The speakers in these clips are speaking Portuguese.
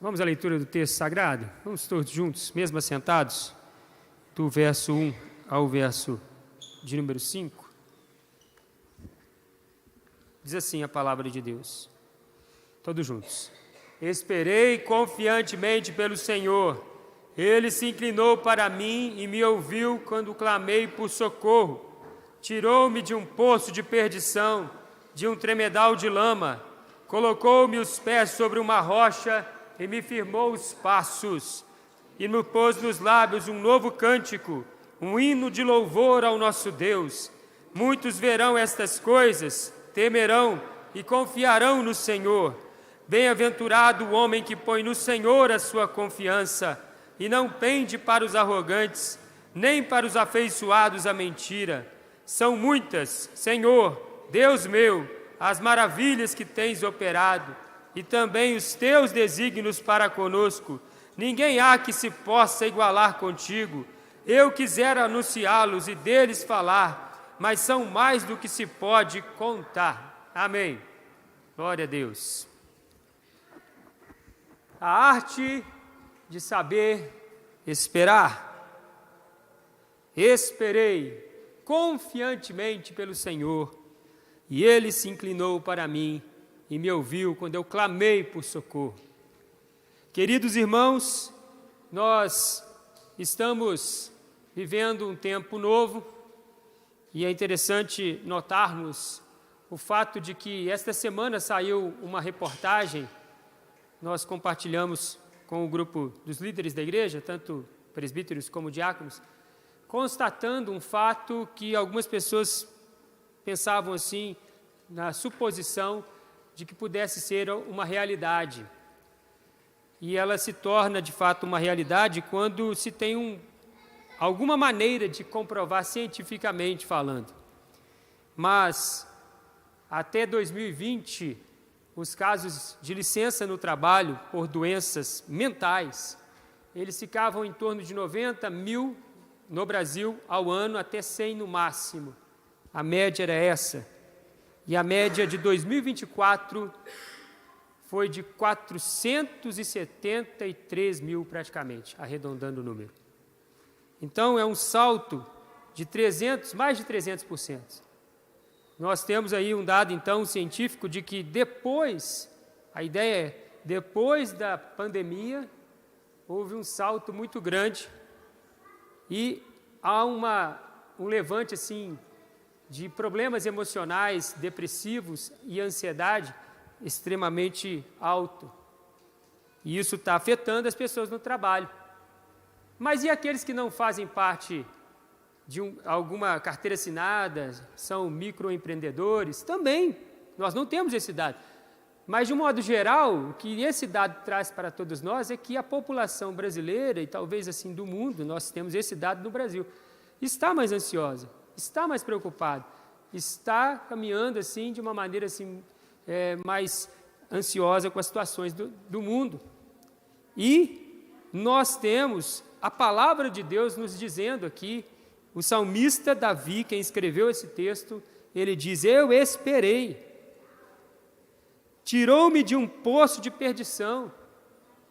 Vamos à leitura do texto sagrado? Vamos todos juntos, mesmo assentados, do verso 1 ao verso de número 5. Diz assim a palavra de Deus. Todos juntos. Esperei confiantemente pelo Senhor. Ele se inclinou para mim e me ouviu quando clamei por socorro. Tirou-me de um poço de perdição, de um tremedal de lama. Colocou-me os pés sobre uma rocha e me firmou os passos. E me pôs nos lábios um novo cântico, um hino de louvor ao nosso Deus. Muitos verão estas coisas, temerão e confiarão no Senhor. Bem-aventurado o homem que põe no Senhor a sua confiança e não pende para os arrogantes, nem para os afeiçoados à mentira. São muitas, Senhor, Deus meu, as maravilhas que tens operado e também os teus desígnios para conosco. Ninguém há que se possa igualar contigo. Eu quisera anunciá-los e deles falar, mas são mais do que se pode contar. Amém. Glória a Deus. A arte de saber esperar. Esperei confiantemente pelo Senhor, e Ele se inclinou para mim e me ouviu quando eu clamei por socorro. Queridos irmãos, nós estamos vivendo um tempo novo e é interessante notarmos o fato de que esta semana saiu uma reportagem, nós compartilhamos com o grupo dos líderes da igreja, tanto presbíteros como diáconos, constatando um fato que algumas pessoas pensavam assim, na suposição de que pudesse ser uma realidade. E ela se torna, de fato, uma realidade quando se tem alguma maneira de comprovar cientificamente falando. Mas, até 2020, os casos de licença no trabalho por doenças mentais, eles ficavam em torno de 90 mil no Brasil ao ano, até 100 no máximo. A média era essa. E a média de 2024 foi de 473 mil praticamente, arredondando o número. Então, é um salto de mais de 300%. Nós temos aí um dado, então, científico de que a ideia é, depois da pandemia, houve um salto muito grande e há um levante, assim, de problemas emocionais, depressivos e ansiedade extremamente alto. E isso está afetando as pessoas no trabalho. Mas e aqueles que não fazem parte de alguma carteira assinada, são microempreendedores? Também, nós não temos esse dado. Mas, de um modo geral, o que esse dado traz para todos nós é que a população brasileira, e talvez assim do mundo, nós temos esse dado no Brasil, está mais ansiosa, está mais preocupado, está caminhando assim de uma maneira assim, mais ansiosa com as situações do mundo. E nós temos a palavra de Deus nos dizendo aqui, o salmista Davi, quem escreveu esse texto, ele diz: eu esperei. Tirou-me de um poço de perdição,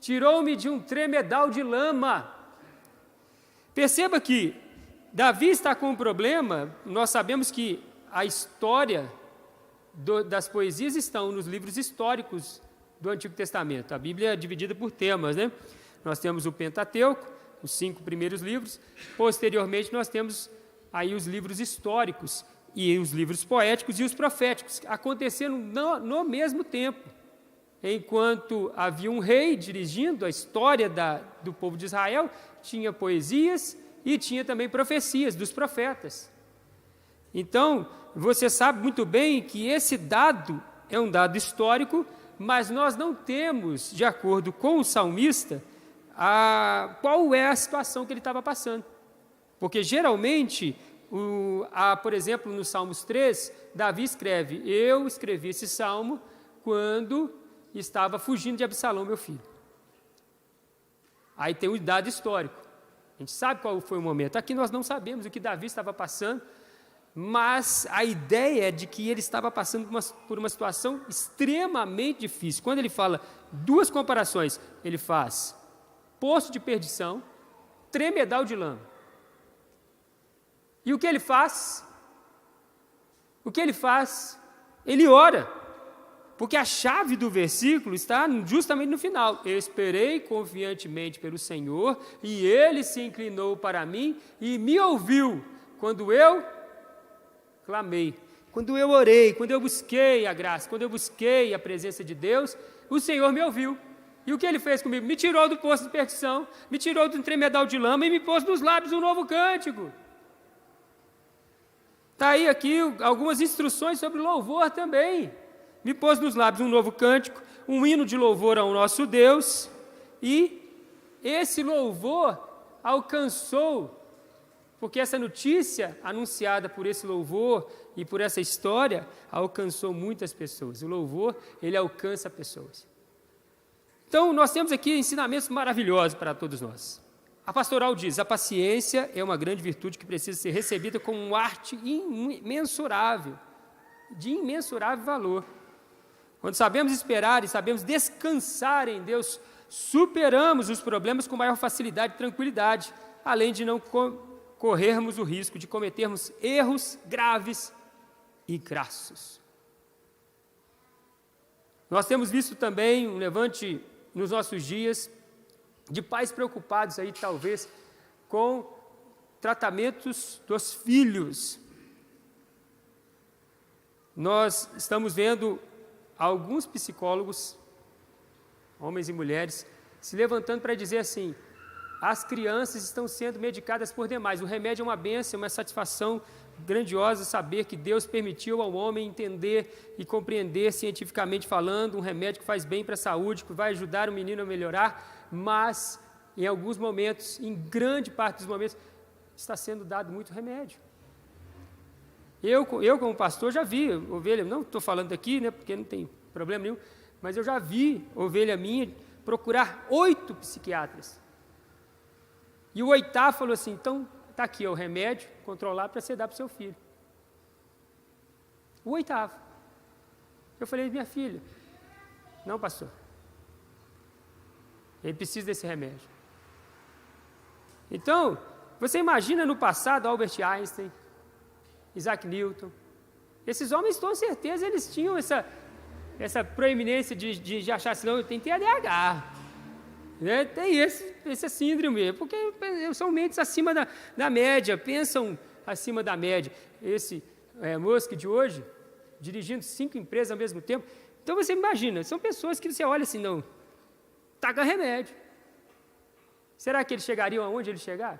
tirou-me de um tremedal de lama. Perceba que Davi está com um problema. Nós sabemos que a história das poesias estão nos livros históricos do Antigo Testamento. A Bíblia é dividida por temas, né? Nós temos o Pentateuco, os 5 primeiros livros. Posteriormente, nós temos aí os livros históricos e os livros poéticos e os proféticos, acontecendo no mesmo tempo. Enquanto havia um rei dirigindo a história do povo de Israel, tinha poesias e tinha também profecias dos profetas. Então, você sabe muito bem que esse dado é um dado histórico, mas nós não temos, de acordo com o salmista, qual é a situação que ele estava passando. Porque, geralmente, por exemplo, no Salmos 3, Davi escreve: eu escrevi esse salmo quando estava fugindo de Absalão, meu filho. Aí tem um dado histórico. A gente sabe qual foi o momento. Aqui nós não sabemos o que Davi estava passando, mas a ideia é de que ele estava passando por uma situação extremamente difícil. Quando ele fala duas comparações, ele faz poço de perdição, tremedal de lama. E o que ele faz? Ele ora, porque a chave do versículo está justamente no final. Eu esperei confiantemente pelo Senhor, e Ele se inclinou para mim e me ouviu quando eu clamei, quando eu orei, quando eu busquei a graça, quando eu busquei a presença de Deus, o Senhor me ouviu. E o que Ele fez comigo? Me tirou do poço de perdição, me tirou do tremedal de lama e me pôs nos lábios um novo cântico. Está aí aqui algumas instruções sobre louvor também. Me pôs nos lábios um novo cântico, um hino de louvor ao nosso Deus, e esse louvor alcançou, porque essa notícia anunciada por esse louvor e por essa história alcançou muitas pessoas. O louvor, ele alcança pessoas. Então, nós temos aqui ensinamentos maravilhosos para todos nós. A pastoral diz: a paciência é uma grande virtude que precisa ser recebida como uma arte imensurável, de imensurável valor. Quando sabemos esperar e sabemos descansar em Deus, superamos os problemas com maior facilidade e tranquilidade, além de não corrermos o risco de cometermos erros graves e crassos. Nós temos visto também um levante nos nossos dias de pais preocupados aí, talvez, com tratamentos dos filhos. Nós estamos vendo alguns psicólogos, homens e mulheres, se levantando para dizer assim: as crianças estão sendo medicadas por demais. O remédio é uma bênção, uma satisfação grandiosa saber que Deus permitiu ao homem entender e compreender, cientificamente falando, um remédio que faz bem para a saúde, que vai ajudar o menino a melhorar, mas em alguns momentos, em grande parte dos momentos, está sendo dado muito remédio. Eu como pastor, já vi ovelha, não estou falando aqui, né, porque não tem problema nenhum, mas eu já vi ovelha minha procurar 8 psiquiatras. E o 8º falou assim: então, está aqui o remédio, controlar para você dar para o seu filho. O 8º. Eu falei: minha filha, não, pastor, ele precisa desse remédio. Então, você imagina no passado Albert Einstein, Isaac Newton, esses homens, com certeza, eles tinham essa proeminência de achar assim: não, tem TDAH, né? Tem essa síndrome, porque são mentes acima da média, pensam acima da média. Esse Musk de hoje, dirigindo 5 empresas ao mesmo tempo. Então você imagina, são pessoas que você olha assim: não, taca remédio. Será que eles chegariam aonde eles chegaram?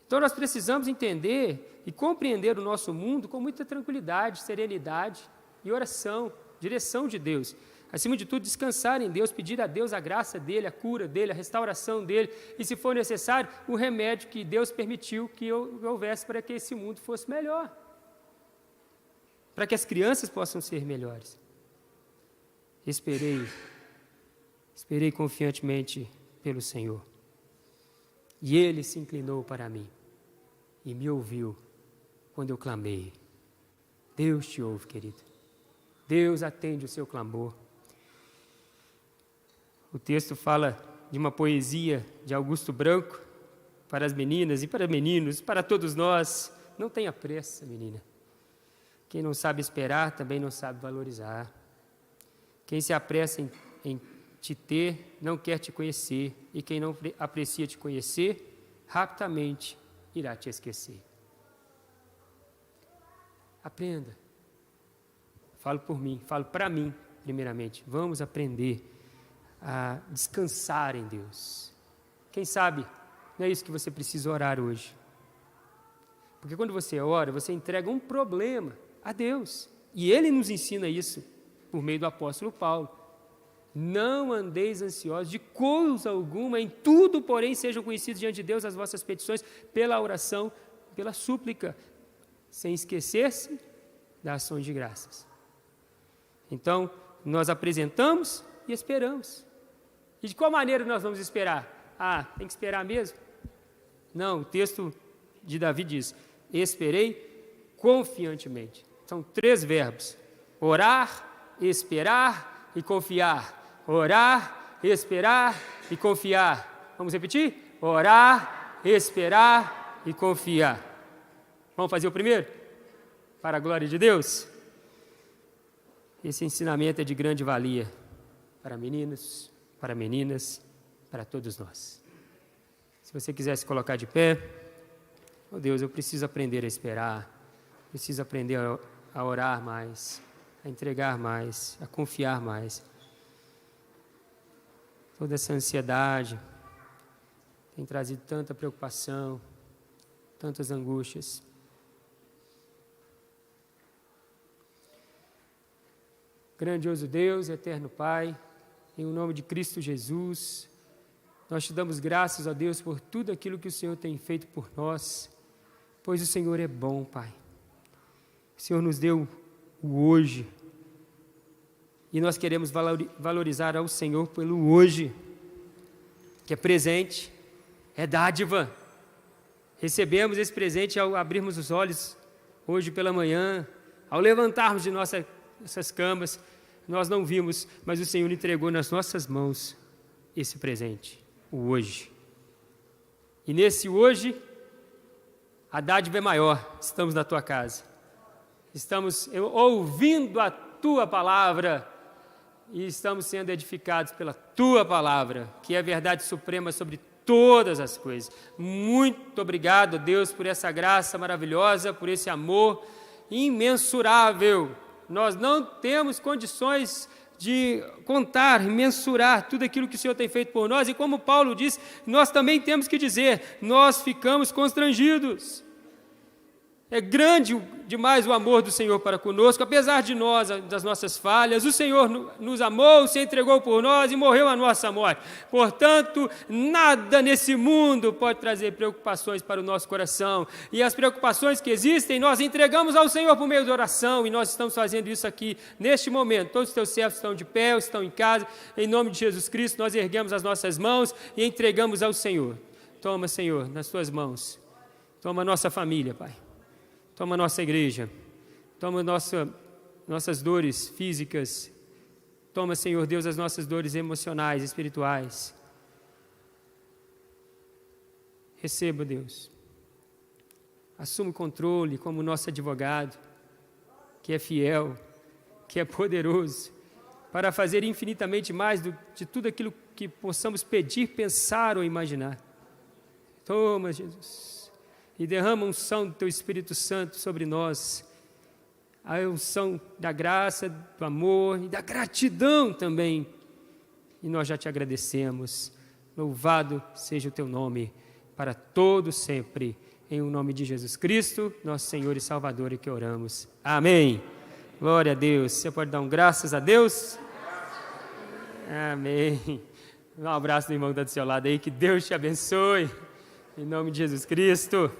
Então nós precisamos entender e compreender o nosso mundo com muita tranquilidade, serenidade e oração, direção de Deus. Acima de tudo, descansar em Deus, pedir a Deus a graça dEle, a cura dEle, a restauração dEle, e se for necessário, o remédio que Deus permitiu que houvesse para que esse mundo fosse melhor, para que as crianças possam ser melhores. Esperei confiantemente pelo Senhor, e Ele se inclinou para mim e me ouviu quando eu clamei. Deus te ouve, querido. Deus atende o seu clamor. O texto fala de uma poesia de Augusto Branco para as meninas e para meninos, para todos nós. Não tenha pressa, menina. Quem não sabe esperar também não sabe valorizar. Quem se apressa em te ter não quer te conhecer, e quem não aprecia te conhecer, rapidamente irá te esquecer. Aprenda. Falo por mim, falo para mim, primeiramente. Vamos aprender a descansar em Deus. Quem sabe, não é isso que você precisa orar hoje. Porque quando você ora, você entrega um problema a Deus. E Ele nos ensina isso por meio do apóstolo Paulo. Não andeis ansiosos de coisa alguma, em tudo, porém, sejam conhecidos diante de Deus as vossas petições pela oração, pela súplica, sem esquecer-se das ações de graças. Então, nós apresentamos e esperamos. E de qual maneira nós vamos esperar? Tem que esperar mesmo? Não, o texto de Davi diz: esperei confiantemente. São 3 verbos: orar, esperar e confiar. Orar, esperar e confiar. Vamos repetir? Orar, esperar e confiar. Vamos fazer o primeiro? Para a glória de Deus. Esse ensinamento é de grande valia para meninos, para meninas, para todos nós. Se você quiser se colocar de pé, oh Deus, eu preciso aprender a esperar, preciso aprender a orar mais, a entregar mais, a confiar mais. Toda essa ansiedade tem trazido tanta preocupação, tantas angústias. Grandioso Deus, eterno Pai, em nome de Cristo Jesus, nós te damos graças a Deus por tudo aquilo que o Senhor tem feito por nós, pois o Senhor é bom, Pai. O Senhor nos deu o hoje, e nós queremos valorizar ao Senhor pelo hoje, que é presente, é dádiva. Recebemos esse presente ao abrirmos os olhos hoje pela manhã, ao levantarmos de nossas camas. Nós não vimos, mas o Senhor entregou nas nossas mãos esse presente, o hoje. E nesse hoje, a dádiva é maior. Estamos na tua casa, estamos ouvindo a tua palavra e estamos sendo edificados pela tua palavra, que é a verdade suprema sobre todas as coisas. Muito obrigado, Deus, por essa graça maravilhosa, por esse amor imensurável. Nós não temos condições de contar, mensurar tudo aquilo que o Senhor tem feito por nós, e como Paulo diz, nós também temos que dizer, nós ficamos constrangidos. É grande demais o amor do Senhor para conosco, apesar de nós, das nossas falhas, o Senhor nos amou, se entregou por nós e morreu a nossa morte. Portanto, nada nesse mundo pode trazer preocupações para o nosso coração, e as preocupações que existem, nós entregamos ao Senhor por meio de oração, e nós estamos fazendo isso aqui, neste momento. Todos os teus servos estão de pé, estão em casa, em nome de Jesus Cristo, nós erguemos as nossas mãos e entregamos ao Senhor. Toma, Senhor, nas tuas mãos, toma a nossa família, Pai. Toma a nossa igreja, toma nossas dores físicas, toma, Senhor Deus, as nossas dores emocionais, espirituais. Receba, Deus. Assuma o controle como nosso advogado, que é fiel, que é poderoso, para fazer infinitamente mais de tudo aquilo que possamos pedir, pensar ou imaginar. Toma, Jesus. E derrama a unção do Teu Espírito Santo sobre nós, a unção da graça, do amor e da gratidão também. E nós já te agradecemos. Louvado seja o Teu nome, para todo sempre. Em o nome de Jesus Cristo, nosso Senhor e Salvador, e que oramos. Amém. Glória a Deus. Você pode dar um graças a Deus? Amém. Um abraço do irmão que está do seu lado aí, que Deus te abençoe. Em nome de Jesus Cristo.